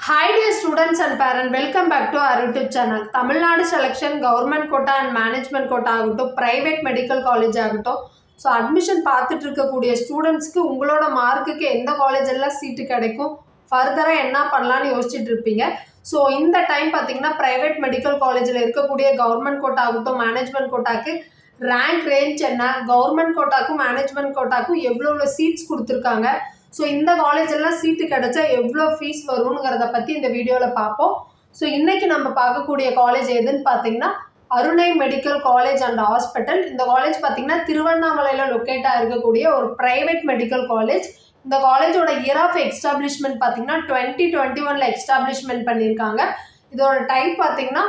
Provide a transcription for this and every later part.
Hi dear students and parents, welcome back to our YouTube channel. Tamil Nadu selection, government quota and management quota ஆகட்டும், private medical college ஆகட்டும். So admission பார்த்துட்டு இருக்கக்கூடிய ஸ்டூடெண்ட்ஸ்க்கு உங்களோட மார்க்குக்கு எந்த காலேஜ் எல்லாம் சீட்டு கிடைக்கும், ஃபர்தராக என்ன பண்ணலான்னு யோசிச்சுட்டு இருப்பீங்க. ஸோ இந்த டைம் பார்த்தீங்கன்னா ப்ரைவேட் மெடிக்கல் காலேஜில் இருக்கக்கூடிய கவர்மெண்ட் கோட்டா ஆகட்டும், மேனேஜ்மெண்ட் கோட்டாக்கு ரேங்க் ரேஞ்ச் என்ன, கவர்மெண்ட் கோட்டாக்கும் மேனேஜ்மெண்ட் கோட்டாக்கும் எவ்வளோ சீட்ஸ் கொடுத்துருக்காங்க, ஸோ இந்த காலேஜ் எல்லாம் சீட்டு கிடைச்சா எவ்வளோ ஃபீஸ் வருங்கிறத பற்றி இந்த வீடியோவில் பார்ப்போம். ஸோ இன்றைக்கி நம்ம பார்க்கக்கூடிய காலேஜ் எதுன்னு பார்த்தீங்கன்னா அருணை மெடிக்கல் காலேஜ் அண்ட் ஹாஸ்பிட்டல். இந்த காலேஜ் பார்த்தீங்கன்னா திருவண்ணாமலையில் லொக்கேட்டாக இருக்கக்கூடிய ஒரு ப்ரைவேட் மெடிக்கல் காலேஜ். இந்த காலேஜோட இயர் ஆஃப் எஸ்டாப்ளிஷ்மெண்ட் பார்த்தீங்கன்னா 2021 எஸ்டாப்ளிஷ்மெண்ட் பண்ணியிருக்காங்க. இதோட டைப் பார்த்தீங்கன்னா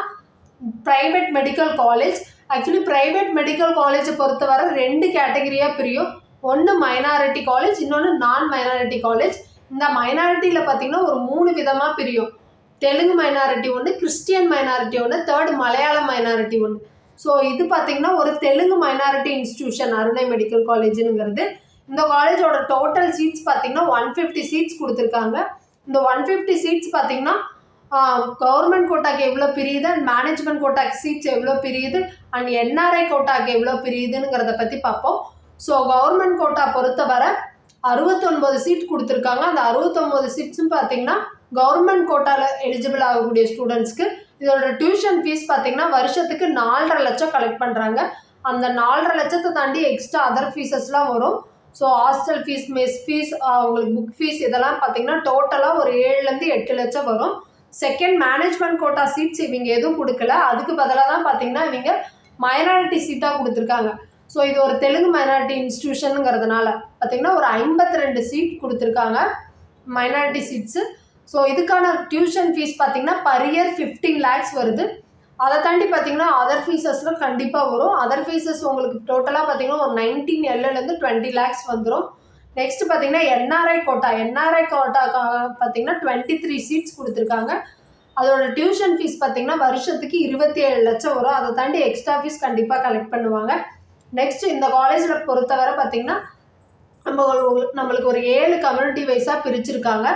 private medical college. Actually private medical காலேஜை பொறுத்தவரை 2 கேட்டகரியாக பிரியும். ஒன்று மைனாரிட்டி காலேஜ், இன்னொன்று நான் மைனாரிட்டி காலேஜ். இந்த மைனாரிட்டியில் பார்த்தீங்கன்னா ஒரு 3 விதமாக பிரியும். தெலுங்கு மைனாரிட்டி ஒன்று, கிறிஸ்டியன் மைனாரிட்டி ஒன்று, தேர்டு மலையாளம் மைனாரிட்டி ஒன்று. ஸோ இது பார்த்தீங்கன்னா ஒரு தெலுங்கு மைனாரிட்டி இன்ஸ்டிடியூஷன் அருணை மெடிக்கல் காலேஜுங்கிறது. இந்த காலேஜோட டோட்டல் சீட்ஸ் பார்த்தீங்கன்னா 150 சீட்ஸ் கொடுத்துருக்காங்க. இந்த 150 சீட்ஸ் பார்த்தீங்கன்னா கவர்மெண்ட் கோட்டாக்கு எவ்வளோ பிரியுது அண்ட் மேனேஜ்மெண்ட் கோட்டாக்கு சீட்ஸ் எவ்வளோ பிரியுது அண்ட் என்ஆர்ஐ கோட்டாக்கு எவ்வளோ பிரியுதுங்கிறத பற்றி பார்ப்போம். ஸோ கவர்மெண்ட் கோட்டா பொறுத்தவரை 69 சீட் கொடுத்துருக்காங்க. அந்த 69 சீட்ஸும் பார்த்தீங்கன்னா கவர்மெண்ட் கோட்டாவில் எலிஜிபிள் ஆகக்கூடிய ஸ்டூடெண்ட்ஸ்க்கு. இதோட டியூஷன் ஃபீஸ் பார்த்தீங்கன்னா வருஷத்துக்கு 4.5 லட்சம் கலெக்ட் பண்ணுறாங்க. அந்த 4.5 லட்சத்தை தாண்டி எக்ஸ்ட்ரா அதர் ஃபீஸஸ்லாம் வரும். So hostel fees, mess fees, உங்களுக்கு புக் ஃபீஸ் இதெல்லாம் பார்த்தீங்கன்னா டோட்டலாக ஒரு 7லேருந்து 8 லட்சம் வரும். செகண்ட் மேனேஜ்மெண்ட் கோட்டா சீட்ஸ் இவங்க எதுவும் கொடுக்கல. அதுக்கு பதிலாக தான் பார்த்தீங்கன்னா இவங்க மைனாரிட்டி சீட்டாக கொடுத்துருக்காங்க. ஸோ இது ஒரு தெலுங்கு மைனாரிட்டி இன்ஸ்டிடியூஷனுங்கிறதுனால பார்த்தீங்கன்னா ஒரு 52 சீட் கொடுத்துருக்காங்க மைனாரிட்டி சீட்ஸு. ஸோ இதுக்கான டியூஷன் ஃபீஸ் பார்த்தீங்கன்னா பர் இயர் 15 lakhs வருது. அதை தாண்டி பார்த்தீங்கன்னா அதர் ஃபீஸஸ்லாம் கண்டிப்பாக வரும். அதர் ஃபீஸஸ் உங்களுக்கு டோட்டலாக பார்த்தீங்கன்னா ஒரு 19 LLலேருந்து 20 lakhs வந்துடும். நெக்ஸ்ட் பார்த்தீங்கன்னா என்ஆர்ஐ கோட்டாக்காக பார்த்தீங்கன்னா 23 சீட்ஸ் கொடுத்துருக்காங்க. அதோட டியூஷன் ஃபீஸ் பார்த்தீங்கன்னா வருஷத்துக்கு 27 லட்சம் வரும். அதை தாண்டி எக்ஸ்ட்ரா ஃபீஸ் கண்டிப்பாக கலெக்ட் பண்ணுவாங்க. நெக்ஸ்ட் இந்த காலேஜில் பொறுத்தவரை பார்த்தீங்கன்னா நம்மளுக்கு ஒரு 7 கம்யூனிட்டி வைஸாக பிரிச்சிருக்காங்க.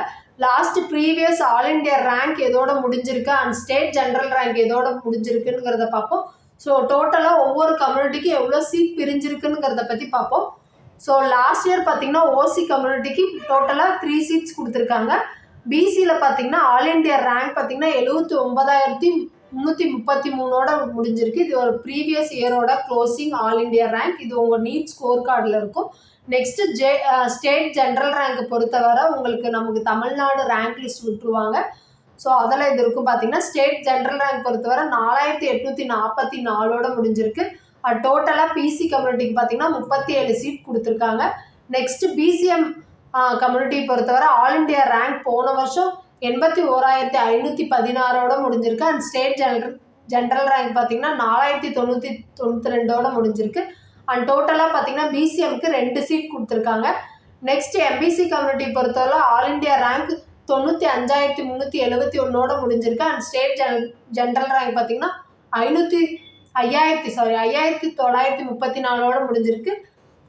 Last previous all India rank எதோட முடிஞ்சிருக்கு அண்ட் ஸ்டேட் ஜென்ரல் ரேங்க் எதோட முடிஞ்சிருக்குங்கிறத பார்ப்போம். ஸோ டோட்டலாக ஒவ்வொரு கம்யூனிட்டிக்கும் எவ்வளோ சீட் பிரிஞ்சிருக்குங்கிறத பற்றி பார்ப்போம். ஸோ லாஸ்ட் இயர் பார்த்தீங்கன்னா ஓசி கம்யூனிட்டிக்கு டோட்டலாக 3 சீட்ஸ் கொடுத்துருக்காங்க. பிசியில் பார்த்தீங்கன்னா ஆல் இண்டியா ரேங்க் பார்த்தீங்கன்னா 79,333 முடிஞ்சிருக்கு. இது ஒரு ப்ரீவியஸ் இயரோட க்ளோசிங் ஆல் இண்டியா ரேங்க். இது உங்கள் நீட் ஸ்கோர் கார்டில் இருக்கும். நெக்ஸ்ட்டு ஸ்டேட் ஜென்ரல் ரேங்க் பொறுத்தவரை உங்களுக்கு நமக்கு தமிழ்நாடு ரேங்க் லிஸ்ட் விட்டுருவாங்க. ஸோ அதில் இது இருக்கும் பார்த்தீங்கன்னா ஸ்டேட் ஜென்ரல் ரேங்க் பொறுத்தவரை 4,844 முடிஞ்சிருக்கு. டோட்டலாக பிசி கம்யூனிட்டிக்கு பார்த்தீங்கன்னா 37 சீட் கொடுத்துருக்காங்க. நெக்ஸ்ட்டு பிசிஎம் கம்யூனிட்டி பொறுத்தவரை ஆல் இண்டியா ரேங்க் போன வருஷம் 81,516 முடிஞ்சிருக்கு. அண்ட் ஸ்டேட் ஜென்ரல் ரேங்க் பார்த்தீங்கன்னா 4,992 முடிஞ்சிருக்கு. அண்ட் டோட்டலாக பார்த்தீங்கன்னா பிசிஎம்க்கு 2 சீட் கொடுத்துருக்காங்க. நெக்ஸ்ட் எம்பிசி கம்யூனிட்டி பொறுத்தவரை ஆல் இண்டியா ரேங்க் 95,371 முடிஞ்சிருக்கு. அண்ட் ஸ்டேட் ஜென்ரல் ரேங்க் பார்த்தீங்கன்னா 5,934 முடிஞ்சிருக்கு.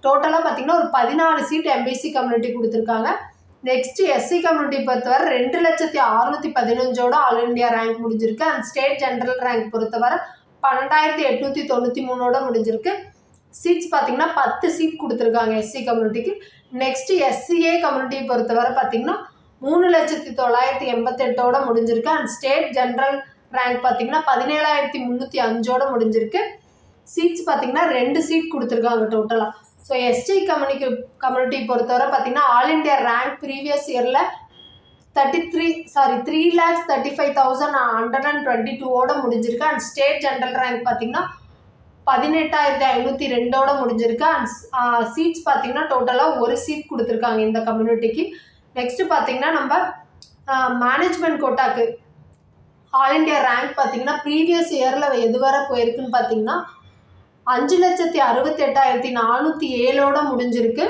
டோட்டலாக பார்த்தீங்கன்னா ஒரு 14 சீட் எம்பிசி கம்யூனிட்டி கொடுத்துருக்காங்க. நெக்ஸ்ட் எஸ்சி கம்யூனிட்டி பொறுத்தவரை 2,615 ஆல் இண்டியா ரேங்க் முடிஞ்சிருக்கு. அண்ட் ஸ்டேட் ஜென்ரல் ரேங்க் பொறுத்தவரை 12,893 முடிஞ்சிருக்கு. சீட்ஸ் பார்த்தீங்கன்னா 10 சீட் கொடுத்துருக்காங்க எஸ்சி கம்யூனிட்டிக்கு. நெக்ஸ்ட் எஸ்சிஏ கம்யூனிட்டி பொறுத்தவரை பார்த்தீங்கன்னா 3,988 முடிஞ்சிருக்கு. அண்ட் ஸ்டேட் ஜென்ரல் ரேங்க் பார்த்தீங்கன்னா 17,305 முடிஞ்சிருக்கு. சீட்ஸ் பார்த்தீங்கன்னா 2 சீட் கொடுத்துருக்காங்க டோட்டலாக. ஸோ எஸ்டி கம்யூனிட்டி பொறுத்தவரை பார்த்தீங்கன்னா ஆல் இண்டியா ரேங்க் ப்ரீவியஸ் இயரில் 3,35,122 முடிஞ்சிருக்கு. அண்ட் ஸ்டேட் ஜென்ரல் ரேங்க் பார்த்தீங்கன்னா 18,502 முடிஞ்சிருக்கு. அண்ட் சீட்ஸ் பார்த்தீங்கன்னா டோட்டலாக 1 சீட் கொடுத்துருக்காங்க இந்த கம்யூனிட்டிக்கு. நெக்ஸ்ட்டு பார்த்தீங்கன்னா நம்ம மேனேஜ்மெண்ட் கோட்டாக்கு ஆல் இண்டியா ரேங்க் பார்த்தீங்கன்னா ப்ரீவியஸ் இயரில் எதுவரை போயிருக்குன்னு பார்த்தீங்கன்னா 5,68,407 முடிஞ்சிருக்கு.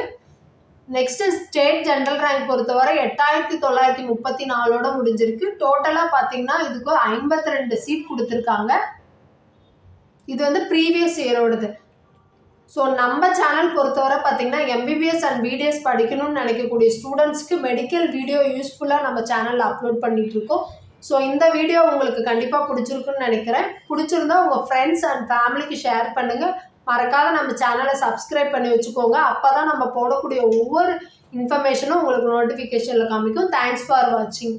நெக்ஸ்ட்டு ஸ்டேட் ஜென்ரல் ரேங்க் பொறுத்தவரை 8,934 முடிஞ்சிருக்கு. டோட்டலாக பார்த்தீங்கன்னா இதுக்கு 52 சீட் கொடுத்துருக்காங்க. இது வந்து ப்ரீவியஸ் இயரோடது. ஸோ நம்ம சேனல் பொறுத்தவரை பார்த்தீங்கன்னா எம்பிபிஎஸ் அண்ட் பிடிஎஸ் படிக்கணும்னு நினைக்கக்கூடிய ஸ்டூடெண்ட்ஸ்க்கு மெடிக்கல் வீடியோ யூஸ்ஃபுல்லாக நம்ம சேனலில் அப்லோட் பண்ணிகிட்ருக்கோம். ஸோ இந்த வீடியோ உங்களுக்கு கண்டிப்பாக பிடிச்சிருக்குன்னு நினைக்கிறேன். பிடிச்சிருந்தா உங்கள் ஃப்ரெண்ட்ஸ் அண்ட் ஃபேமிலிக்கு ஷேர் பண்ணுங்கள். மறக்காத நம்ம சேனலை சப்ஸ்கிரைப் பண்ணி வச்சுக்கோங்க. அப்போ தான் நம்ம போடக்கூடிய ஒவ்வொரு இன்ஃபர்மேஷனும் உங்களுக்கு நோட்டிஃபிகேஷனில் காமிக்கும். தேங்க்ஸ் ஃபார் வாட்சிங்.